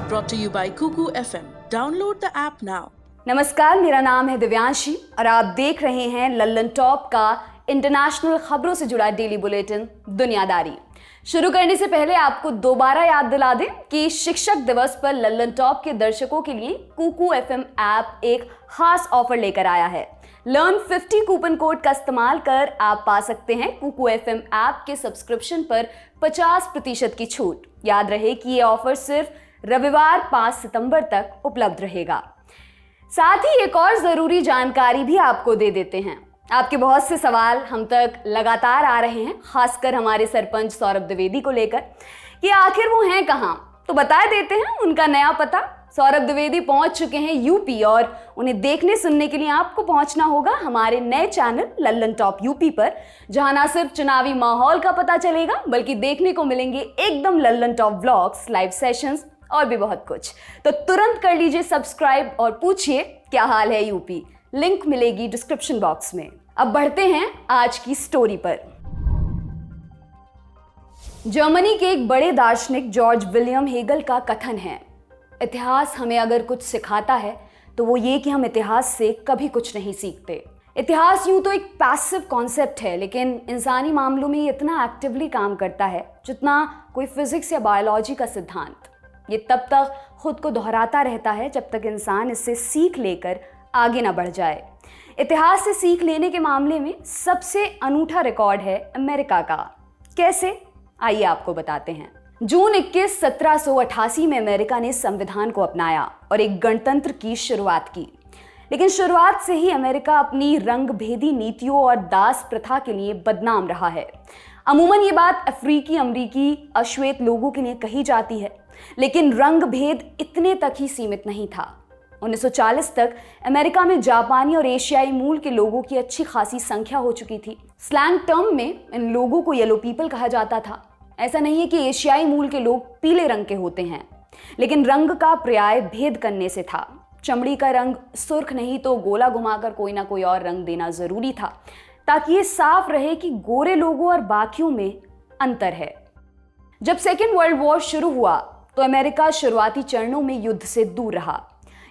brought to you by Kuku FM. Download the app now. नमस्कार, मेरा नाम है दिव्यांशी और आप देख रहे हैं लल्लन टॉप का इंटरनेशनल खबरों से जुड़ा डेली बुलेटिन दुनियादारी। शुरू करने से पहले आपको दोबारा याद दिला दें कि शिक्षक दिवस पर लल्लन टॉप के दर्शकों के लिए कुकू एफएम ऐप एक खास ऑफर लेकर आया है। लर्न 50 कूपन कोड का इस्तेमाल कर आप पा सकते हैं कुकू एफएम ऐप के सब्सक्रिप्शन पर 50% की छूट। याद रहे कि ये ऑफर सिर्फ रविवार 5 सितंबर तक उपलब्ध रहेगा। साथ ही एक और जरूरी जानकारी भी आपको दे देते हैं। आपके बहुत से सवाल हम तक लगातार आ रहे हैं, खासकर हमारे सरपंच सौरभ द्विवेदी को लेकर कि आखिर वो हैं कहाँ। तो बता देते हैं उनका नया पता। सौरभ द्विवेदी पहुंच चुके हैं यूपी और उन्हें देखने सुनने के लिए आपको पहुंचना होगा हमारे नए चैनल लल्लन टॉप यूपी पर, जहां ना सिर्फ चुनावी माहौल का पता चलेगा बल्कि देखने को मिलेंगे एकदम Lallan top vlogs, live sessions और भी बहुत कुछ। तो तुरंत कर लीजिए सब्सक्राइब और पूछिए क्या हाल है यूपी। लिंक मिलेगी डिस्क्रिप्शन बॉक्स में। अब बढ़ते हैं आज की स्टोरी पर। जर्मनी के एक बड़े दार्शनिक जॉर्ज विलियम हेगल का कथन है, इतिहास हमें अगर कुछ सिखाता है तो वो ये कि हम इतिहास से कभी कुछ नहीं सीखते। इतिहास यूं तो एक पैसिव कॉन्सेप्ट है, लेकिन इंसानी मामलों में ये इतना एक्टिवली काम करता है जितना कोई फिजिक्स या बायोलॉजी का सिद्धांत। ये तब तक खुद को दोहराता रहता है जब तक इंसान इससे सीख लेकर आगे ना बढ़ जाए। इतिहास से सीख लेने के मामले में सबसे अनूठा रिकॉर्ड है अमेरिका का। कैसे, आइए आपको बताते हैं। जून 21, 1788 में अमेरिका ने संविधान को अपनाया और एक गणतंत्र की शुरुआत की। लेकिन शुरुआत से ही अमेरिका अपनी रंगभेदी नीतियों और दास प्रथा के लिए बदनाम रहा है। अमूमन ये बात अफ्रीकी अमरीकी अश्वेत लोगों के लिए कही जाती है, लेकिन रंग भेद इतने तक ही सीमित नहीं था। 1940 तक अमेरिका में जापानी और एशियाई मूल के लोगों की अच्छी खासी संख्या हो चुकी थी। स्लैंग टर्म में इन लोगों को येलो पीपल कहा जाता था। ऐसा नहीं है कि एशियाई मूल के लोग पीले रंग के होते हैं, लेकिन रंग का पर्याय भेद करने से था। चमड़ी का रंग सुर्ख नहीं तो गोला घुमाकर कोई ना कोई और रंग देना जरूरी था, ताकि ये साफ रहे कि गोरे लोगों और बाकियों में अंतर है। जब सेकेंड वर्ल्ड वॉर शुरू हुआ तो अमेरिका शुरुआती चरणों में युद्ध से दूर रहा।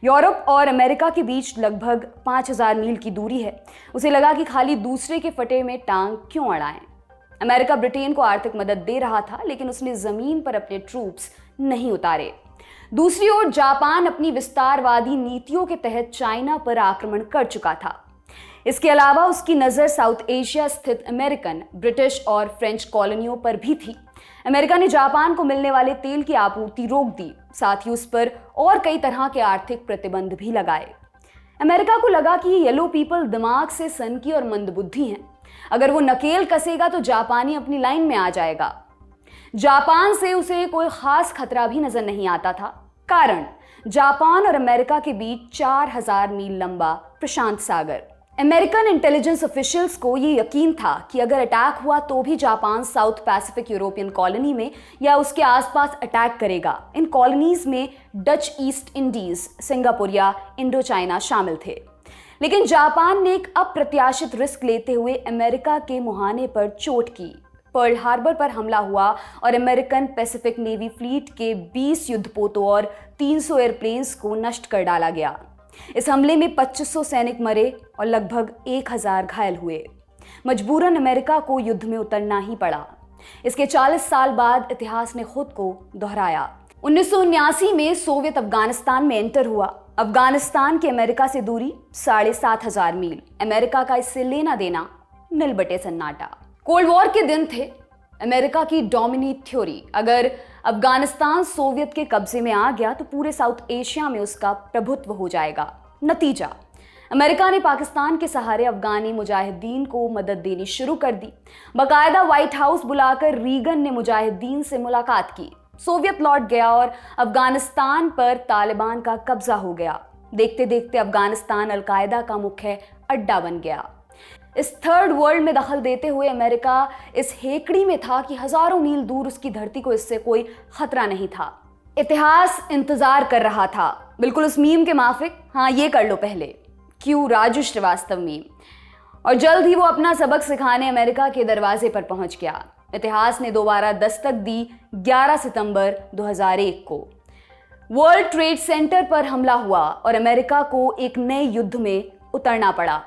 यूरोप और अमेरिका के बीच लगभग 5000 मील की दूरी है। उसे लगा कि खाली दूसरे के फटे में टांग क्यों अड़ाएं। अमेरिका ब्रिटेन को आर्थिक मदद दे रहा था, लेकिन उसने जमीन पर अपने ट्रूप्स नहीं उतारे। दूसरी ओर जापान अपनी विस्तारवादी नीतियों के तहत चाइना पर आक्रमण कर चुका था। इसके अलावा उसकी नज़र साउथ एशिया स्थित अमेरिकन, ब्रिटिश और फ्रेंच कॉलोनियों पर भी थी। अमेरिका ने जापान को मिलने वाले तेल की आपूर्ति रोक दी, साथ ही उस पर और कई तरह के आर्थिक प्रतिबंध भी लगाए। अमेरिका को लगा कि ये येलो पीपल दिमाग से सनकी और मंदबुद्धि हैं। अगर वो नकेल कसेगा तो जापानी अपनी लाइन में आ जाएगा। जापान से उसे कोई खास खतरा भी नजर नहीं आता था, कारण जापान और अमेरिका के बीच 4000 मील लंबा प्रशांत सागर। अमेरिकन इंटेलिजेंस ऑफिशियल्स को ये यकीन था कि अगर अटैक हुआ तो भी Japan south Pacific European colony में या उसके आसपास अटैक करेगा। इन कॉलोनीज में डच ईस्ट इंडीज, सिंगापुर या इंडो चाइना शामिल थे। लेकिन जापान ने एक अप्रत्याशित रिस्क लेते हुए अमेरिका के मुहाने पर चोट की। पर्ल हार्बर पर हमला हुआ और अमेरिकन पैसिफिक नेवी फ्लीट के 20 युद्धपोतों और 300 एयरप्लेन्स को नष्ट कर डाला गया। इस हमले में 2500 सैनिक मरे और लगभग 1000 घायल हुए। मजबूरन अमेरिका को युद्ध में उतरना ही पड़ा। इसके 40 साल बाद इतिहास ने खुद को दोहराया। 1979 में सोवियत अफगानिस्तान में एंटर हुआ। अफगानिस्तान की अमेरिका से दूरी 7500 मील। अमेरिका का इससे लेना देना निल बटे सन्नाटा। कोल्ड वॉर के दिन थे। अमेरिका की डोमिनेट थ्योरी, अगर अफगानिस्तान सोवियत के कब्जे में आ गया तो पूरे साउथ एशिया में उसका प्रभुत्व हो जाएगा। नतीजा, अमेरिका ने पाकिस्तान के सहारे अफगानी मुजाहिदीन को मदद देनी शुरू कर दी। बाकायदा व्हाइट हाउस बुलाकर रीगन ने मुजाहिदीन से मुलाकात की। सोवियत लौट गया और अफगानिस्तान पर तालिबान का कब्जा हो गया। देखते देखते अफगानिस्तान अलकायदा का मुख्य अड्डा बन गया। इस थर्ड वर्ल्ड में दखल देते हुए अमेरिका इस हेकड़ी में था कि हजारों मील दूर उसकी धरती को इससे कोई खतरा नहीं था। इतिहास इंतजार कर रहा था, बिल्कुल उस मीम के माफिक, हाँ ये कर लो पहले, क्यों राजू श्रीवास्तव मीम। और जल्द ही वो अपना सबक सिखाने अमेरिका के दरवाजे पर पहुंच गया। इतिहास ने दोबारा दस्तक दी 11 सितंबर 2001 को। वर्ल्ड ट्रेड सेंटर पर हमला हुआ और अमेरिका को एक नए युद्ध में उतरना पड़ा।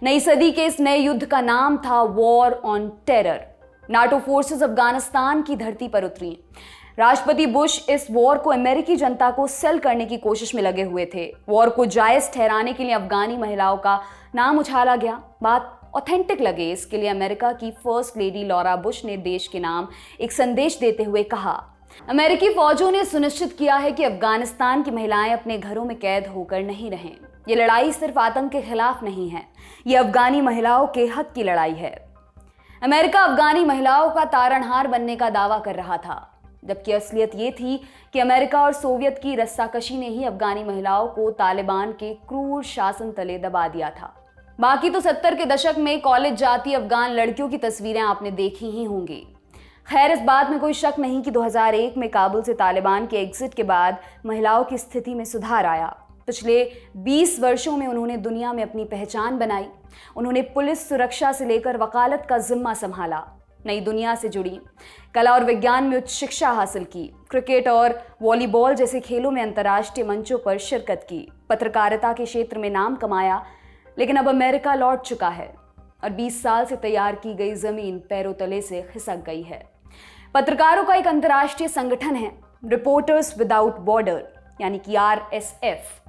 नई सदी के इस नए युद्ध का नाम था war on terror. NATO forces Afghanistan की धरती पर उतरी। राष्ट्रपति बुश इस वॉर को अमेरिकी जनता को सेल करने की कोशिश में लगे हुए थे। वॉर को जायज ठहराने के लिए अफगानी महिलाओं का नाम उछाला गया। बात ऑथेंटिक लगे इसके लिए अमेरिका की फर्स्ट लेडी लॉरा बुश ने देश के नाम एक संदेश देते हुए कहा, अमेरिकी फौजों ने सुनिश्चित किया है कि अफगानिस्तान की महिलाएं अपने घरों में कैद होकर नहीं रहें। ये लड़ाई सिर्फ आतंक के खिलाफ नहीं है, ये अफगानी महिलाओं के हक की लड़ाई है। अमेरिका अफगानी महिलाओं का तारणहार बनने का दावा कर रहा था, जबकि असलियत ये थी कि अमेरिका और सोवियत की रस्साकशी ने ही अफगानी महिलाओं को तालिबान के क्रूर शासन तले दबा दिया था। बाकी तो 70 के दशक में कॉलेज जाती अफगान लड़कियों की तस्वीरें आपने देखी ही होंगी। खैर, इस बात में कोई शक नहीं कि 2001 में काबुल से तालिबान के एग्जिट के बाद महिलाओं की स्थिति में सुधार आया। पिछले 20 वर्षों में उन्होंने दुनिया में अपनी पहचान बनाई। उन्होंने पुलिस सुरक्षा से लेकर वकालत का जिम्मा संभाला, नई दुनिया से जुड़ी, कला और विज्ञान में उच्च शिक्षा हासिल की, क्रिकेट और वॉलीबॉल जैसे खेलों में अंतर्राष्ट्रीय मंचों पर शिरकत की, पत्रकारिता के क्षेत्र में नाम कमाया। लेकिन अब अमेरिका लौट चुका है और 20 साल से तैयार की गई जमीन पैरों तले से खिसक गई है। पत्रकारों का एक अंतर्राष्ट्रीय संगठन है, रिपोर्टर्स विदाउट बॉर्डर यानी कि RSF।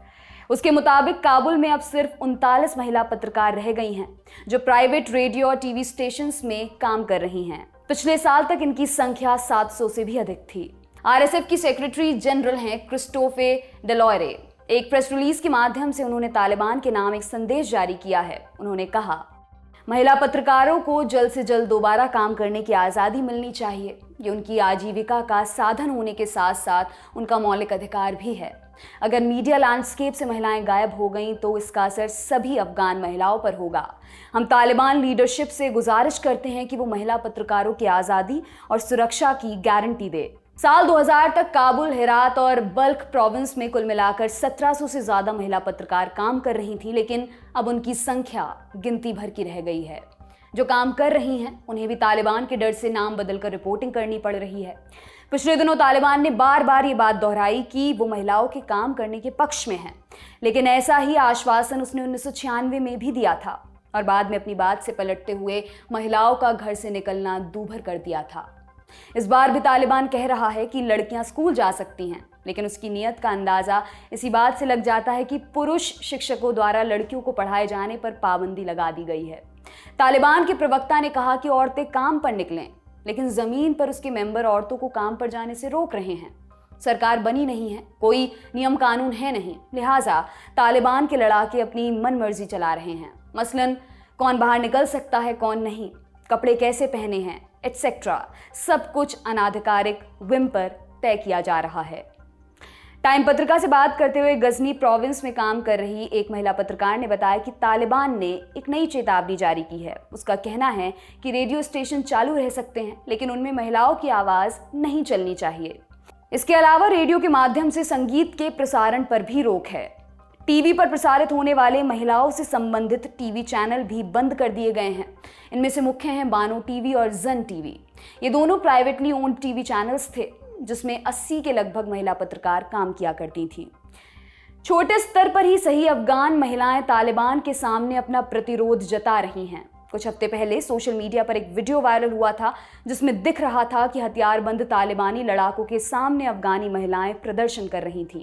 उसके मुताबिक काबुल में अब सिर्फ 39 महिला पत्रकार रह गई हैं जो प्राइवेट रेडियो और टीवी स्टेशंस में काम कर रही हैं। पिछले साल तक इनकी संख्या 700 से भी अधिक थी। RSF की सेक्रेटरी जनरल हैं क्रिस्टोफे डेलॉयरे। एक प्रेस रिलीज के माध्यम से उन्होंने तालिबान के नाम एक संदेश जारी किया है। उन्होंने कहा, महिला पत्रकारों को जल्द से जल्द दोबारा काम करने की आज़ादी मिलनी चाहिए। ये उनकी आजीविका का साधन होने के साथ साथ उनका मौलिक अधिकार भी है। अगर मीडिया लैंडस्केप से महिलाएं गायब हो गईं तो इसका असर सभी अफगान महिलाओं पर होगा। हम तालिबान लीडरशिप से गुजारिश करते हैं कि वो महिला पत्रकारों की आज़ादी और सुरक्षा की गारंटी दे। साल 2000 तक काबुल, हेरात और बल्ख प्रोविंस में कुल मिलाकर 1700 से ज़्यादा महिला पत्रकार काम कर रही थी, लेकिन अब उनकी संख्या गिनती भर की रह गई है। जो काम कर रही हैं उन्हें भी तालिबान के डर से नाम बदलकर रिपोर्टिंग करनी पड़ रही है। पिछले दिनों तालिबान ने बार बार ये बात दोहराई कि वो महिलाओं के काम करने के पक्ष में है, लेकिन ऐसा ही आश्वासन उसने 1996 में भी दिया था और बाद में अपनी बात से पलटते हुए महिलाओं का घर से निकलना दूभर कर दिया था। इस बार भी तालिबान कह रहा है कि लड़कियां स्कूल जा सकती हैं, लेकिन उसकी नीयत का अंदाजा इसी बात से लग जाता है कि पुरुष शिक्षकों द्वारा लड़कियों को पढ़ाए जाने पर पाबंदी लगा दी गई है। तालिबान के प्रवक्ता ने कहा कि औरतें काम पर निकलें, लेकिन जमीन पर उसके मेंबर औरतों को काम पर जाने से रोक रहे हैं। सरकार बनी नहीं है, कोई नियम कानून है नहीं, लिहाजा तालिबान के लड़ाके अपनी मनमर्जी चला रहे हैं। मसलन कौन बाहर निकल सकता है, कौन नहीं, कपड़े कैसे पहने हैं, एटसेट्रा, सब कुछ अनाधिकारिक विम पर तय किया जा रहा है। टाइम पत्रिका से बात करते हुए गजनी प्रोविंस में काम कर रही एक महिला पत्रकार ने बताया कि तालिबान ने एक नई चेतावनी जारी की है। उसका कहना है कि रेडियो स्टेशन चालू रह सकते हैं, लेकिन उनमें महिलाओं की आवाज़ नहीं चलनी चाहिए। इसके अलावा रेडियो के माध्यम से संगीत के प्रसारण पर भी रोक है। टीवी पर प्रसारित होने वाले महिलाओं से संबंधित टीवी चैनल भी बंद कर दिए गए हैं। इनमें से मुख्य हैं बानो टीवी और जन टीवी। ये दोनों प्राइवेटली ओन्ड टीवी चैनल्स थे जिसमें 80 के लगभग महिला पत्रकार काम किया करती थीं। छोटे स्तर पर ही सही अफगान महिलाएं तालिबान के सामने अपना प्रतिरोध जता रही हैं। कुछ हफ्ते पहले सोशल मीडिया पर एक वीडियो वायरल हुआ था जिसमें दिख रहा था कि हथियारबंद तालिबानी लड़ाकों के सामने अफगानी महिलाएं प्रदर्शन कर रही थीं।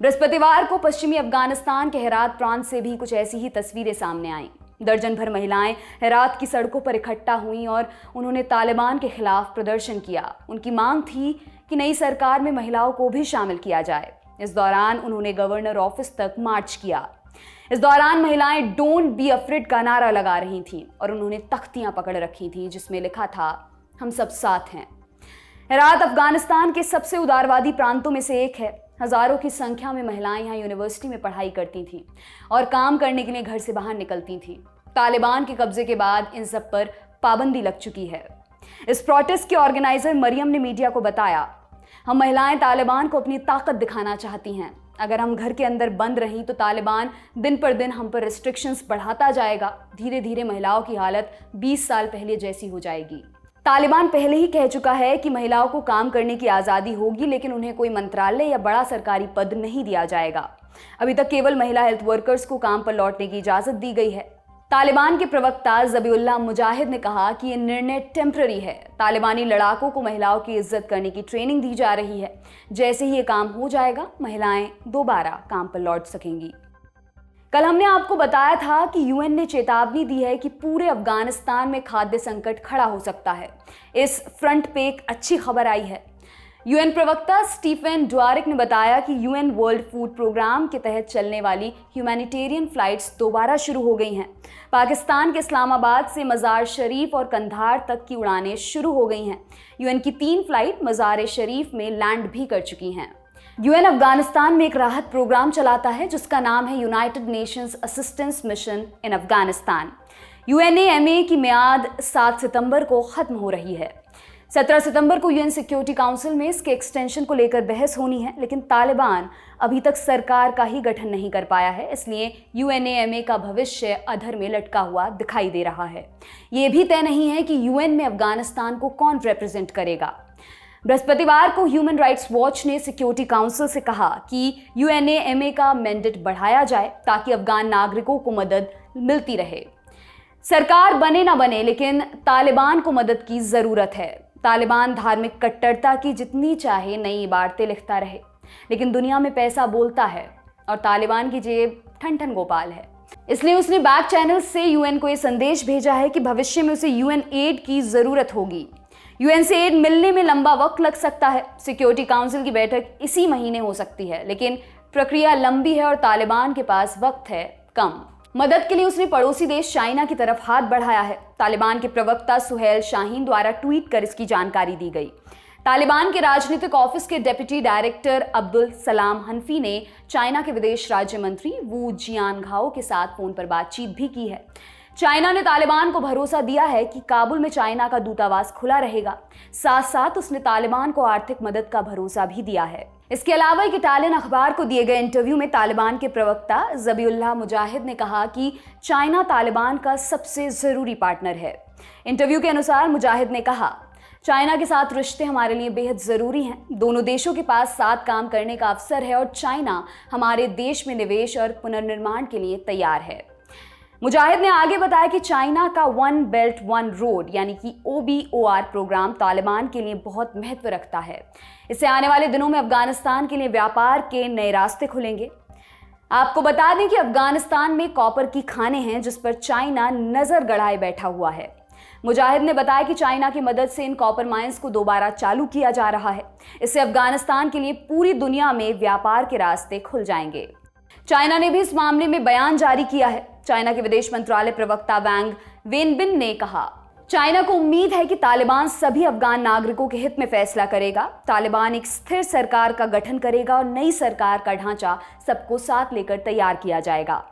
बृहस्पतिवार को पश्चिमी अफगानिस्तान के हेरात प्रांत से भी कुछ ऐसी ही तस्वीरें सामने आईं। दर्जन भर महिलाएं हेरात की सड़कों पर इकट्ठा हुईं और उन्होंने तालिबान के खिलाफ प्रदर्शन किया। उनकी मांग थी कि नई सरकार में महिलाओं को भी शामिल किया जाए। इस दौरान उन्होंने गवर्नर ऑफिस तक मार्च किया। इस दौरान महिलाएं डोंट बी अफ्रेड का नारा लगा रही थीं और उन्होंने तख्तियां पकड़ रखी थीं जिसमें लिखा था, हम सब साथ हैं। हेरात अफगानिस्तान के सबसे उदारवादी प्रांतों में से एक है। हजारों की संख्या में महिलाएं यहाँ यूनिवर्सिटी में पढ़ाई करती थीं और काम करने के लिए घर से बाहर निकलती थीं। तालिबान के कब्जे के बाद इन सब पर पाबंदी लग चुकी है। इस प्रोटेस्ट के ऑर्गेनाइजर मरियम ने मीडिया को बताया, हम महिलाएं तालिबान को अपनी ताकत दिखाना चाहती हैं। अगर हम घर के अंदर बंद रहीं तो तालिबान दिन पर दिन हम पर रिस्ट्रिक्शंस बढ़ाता जाएगा। धीरे धीरे महिलाओं की हालत 20 साल पहले जैसी हो जाएगी। तालिबान पहले ही कह चुका है कि महिलाओं को काम करने की आज़ादी होगी, लेकिन उन्हें कोई मंत्रालय या बड़ा सरकारी पद नहीं दिया जाएगा। अभी तक केवल महिला हेल्थ वर्कर्स को काम पर लौटने की इजाज़त दी गई है। तालिबान के प्रवक्ता ज़बीउल्लाह मुजाहिद ने कहा कि ये निर्णय टेम्पररी है। तालिबानी लड़ाकों को महिलाओं की इज्जत करने की ट्रेनिंग दी जा रही है। जैसे ही ये काम हो जाएगा, महिलाएं दोबारा काम पर लौट सकेंगी। कल हमने आपको बताया था कि यूएन ने चेतावनी दी है कि पूरे अफगानिस्तान में खाद्य संकट खड़ा हो सकता है। इस फ्रंट पे एक अच्छी खबर आई है। यूएन प्रवक्ता स्टीफन ड्वारिक ने बताया कि यूएन वर्ल्ड फूड प्रोग्राम के तहत चलने वाली ह्यूमैनिटेरियन फ्लाइट्स दोबारा शुरू हो गई हैं। पाकिस्तान के इस्लामाबाद से मज़ार शरीफ और कंधार तक की उड़ानें शुरू हो गई हैं। यूएन की 3 फ्लाइट मज़ार शरीफ में लैंड भी कर चुकी हैं। यूएन अफगानिस्तान में एक राहत प्रोग्राम चलाता है जिसका नाम है United Nations assistance mission in Afghanistan. यूएनएमए की मियाद 7 सितंबर को खत्म हो रही है। 17 सितंबर को यूएन सिक्योरिटी काउंसिल में इसके एक्सटेंशन को लेकर बहस होनी है, लेकिन तालिबान अभी तक सरकार का ही गठन नहीं कर पाया है। इसलिए यूएनएमए का भविष्य अधर में लटका हुआ दिखाई दे रहा है। ये भी तय नहीं है कि यूएन में अफगानिस्तान को कौन रिप्रेजेंट करेगा। बृहस्पतिवार को ह्यूमन राइट्स वॉच ने सिक्योरिटी काउंसिल से कहा कि यूएनएमए का मैंडेट बढ़ाया जाए ताकि अफगान नागरिकों को मदद मिलती रहे। सरकार बने ना बने, लेकिन तालिबान को मदद की ज़रूरत है। तालिबान धार्मिक कट्टरता की जितनी चाहे नई इबारतें लिखता रहे, लेकिन दुनिया में पैसा बोलता है और तालिबान की जेब ठन ठन गोपाल है। इसलिए उसने बैक चैनल से यूएन को ये संदेश भेजा है कि भविष्य में उसे यूएन एड की ज़रूरत होगी। यूएन से एड मिलने में लंबा वक्त लग सकता है। सिक्योरिटी काउंसिल की बैठक इसी महीने हो सकती है, लेकिन प्रक्रिया लंबी है और तालिबान के पास वक्त है कम। मदद के लिए उसने पड़ोसी देश चाइना की तरफ हाथ बढ़ाया है। तालिबान के प्रवक्ता सुहेल शाहीन द्वारा ट्वीट कर इसकी जानकारी दी गई। तालिबान के राजनीतिक ऑफिस के डेप्यूटी डायरेक्टर अब्दुल सलाम हनफी ने चाइना के विदेश राज्य मंत्री वू जियानघाओ के साथ फोन पर बातचीत भी की है। चाइना ने तालिबान को भरोसा दिया है कि काबुल में चाइना का दूतावास खुला रहेगा। साथ साथ उसने तालिबान को आर्थिक मदद का भरोसा भी दिया है। इसके अलावा एक इटालियन अखबार को दिए गए इंटरव्यू में तालिबान के प्रवक्ता ज़बीउल्लाह मुजाहिद ने कहा कि चाइना तालिबान का सबसे ज़रूरी पार्टनर है। इंटरव्यू के अनुसार मुजाहिद ने कहा, चाइना के साथ रिश्ते हमारे लिए बेहद ज़रूरी हैं। दोनों देशों के पास साथ काम करने का अवसर है और चाइना हमारे देश में निवेश और पुनर्निर्माण के लिए तैयार है। मुजाहिद ने आगे बताया कि चाइना का 1 बेल्ट 1 रोड यानी कि OBOR प्रोग्राम तालिबान के लिए बहुत महत्व रखता है। इससे आने वाले दिनों में अफगानिस्तान के लिए व्यापार के नए रास्ते खुलेंगे। आपको बता दें कि अफगानिस्तान में कॉपर की खानें हैं जिस पर चाइना नजर गड़ाए बैठा हुआ है। मुजाहिद ने बताया कि चाइना की मदद से इन कॉपर माइंस को दोबारा चालू किया जा रहा है। इससे अफगानिस्तान के लिए पूरी दुनिया में व्यापार के रास्ते खुल जाएंगे। चाइना ने भी इस मामले में बयान जारी किया है। चाइना के विदेश मंत्रालय प्रवक्ता वांग वेनबिन ने कहा, चाइना को उम्मीद है कि तालिबान सभी अफगान नागरिकों के हित में फैसला करेगा। तालिबान एक स्थिर सरकार का गठन करेगा और नई सरकार का ढांचा सबको साथ लेकर तैयार किया जाएगा।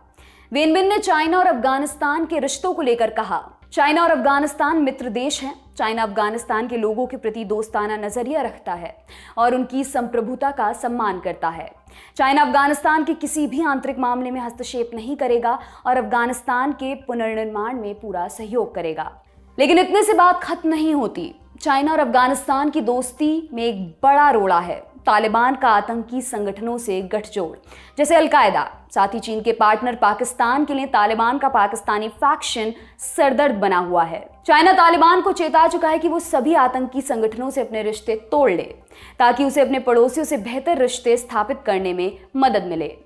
वेनबिन ने चाइना और अफगानिस्तान के रिश्तों को लेकर कहा, चाइना और अफगानिस्तान मित्र देश हैं। चाइना अफगानिस्तान के लोगों के प्रति दोस्ताना नजरिया रखता है और उनकी संप्रभुता का सम्मान करता है। चाइना अफगानिस्तान के किसी भी आंतरिक मामले में हस्तक्षेप नहीं करेगा और अफगानिस्तान के पुनर्निर्माण में पूरा सहयोग करेगा। लेकिन इतने से बात खत्म नहीं होती। चाइना और अफगानिस्तान की दोस्ती में एक बड़ा रोड़ा है तालिबान का आतंकी संगठनों से गठजोड़, जैसे अलकायदा। साथ ही चीन के पार्टनर पाकिस्तान के लिए तालिबान का पाकिस्तानी फैक्शन सरदर्द बना हुआ है। चाइना तालिबान को चेता चुका है कि वो सभी आतंकी संगठनों से अपने रिश्ते तोड़ ले ताकि उसे अपने पड़ोसियों से बेहतर रिश्ते स्थापित करने में मदद मिले।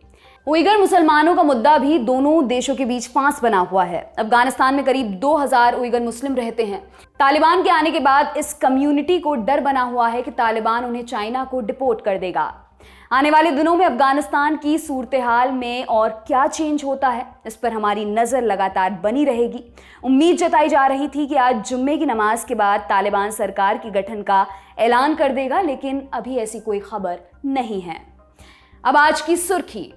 उइगर मुसलमानों का मुद्दा भी दोनों देशों के बीच फांस बना हुआ है। अफगानिस्तान में करीब 2000 उइगर मुस्लिम रहते हैं। तालिबान के आने के बाद इस कम्युनिटी को डर बना हुआ है कि तालिबान उन्हें चाइना को डिपोर्ट कर देगा। आने वाले दिनों में अफगानिस्तान की सूरत-ए-हाल में और क्या चेंज होता है, इस पर हमारी नज़र लगातार बनी रहेगी। उम्मीद जताई जा रही थी कि आज जुम्मे की नमाज के बाद तालिबान सरकार की गठन का ऐलान कर देगा, लेकिन अभी ऐसी कोई खबर नहीं है। अब आज की सुर्खी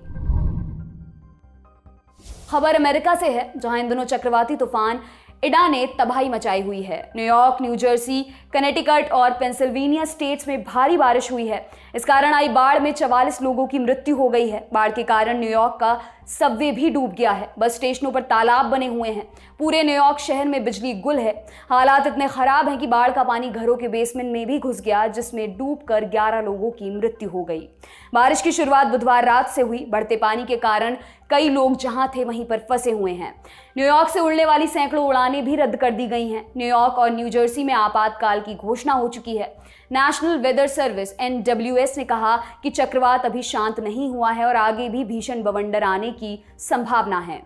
खबर अमेरिका से है, जहां इन दिनों चक्रवाती तूफान इडा ने तबाही मचाई हुई है। न्यूयॉर्क, न्यू जर्सी, कनेटिकट और पेंसिल्वेनिया स्टेट्स में भारी बारिश हुई है। इस कारण आई बाढ़ में 44 लोगों की मृत्यु हो गई है। बाढ़ के कारण न्यूयॉर्क का सबवे भी डूब गया है। बस स्टेशनों पर तालाब बने हुए हैं। पूरे न्यूयॉर्क शहर में बिजली गुल है। हालात इतने खराब हैं कि बाढ़ का पानी घरों के बेसमेंट में भी घुस गया, जिसमें डूबकर 11 लोगों की मृत्यु हो गई। बारिश की शुरुआत बुधवार रात से हुई। बढ़ते पानी के कारण कई लोग जहां थे वहीं पर फंसे हुए हैं। न्यूयॉर्क से उड़ने वाली सैकड़ों उड़ानें भी रद्द कर दी गई हैं। न्यूयॉर्क और न्यू जर्सी में आपातकाल की घोषणा हो चुकी है। नेशनल वेदर सर्विस (NWS) ने कहा कि चक्रवात अभी शांत नहीं हुआ है और आगे भी भीषण बवंडर आने की संभावना है।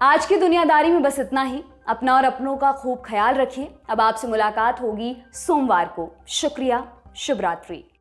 आज की दुनियादारी में बस इतना ही। अपना और अपनों का खूब ख्याल रखिए। अब आपसे मुलाकात होगी सोमवार को। शुक्रिया। शुभ रात्रि।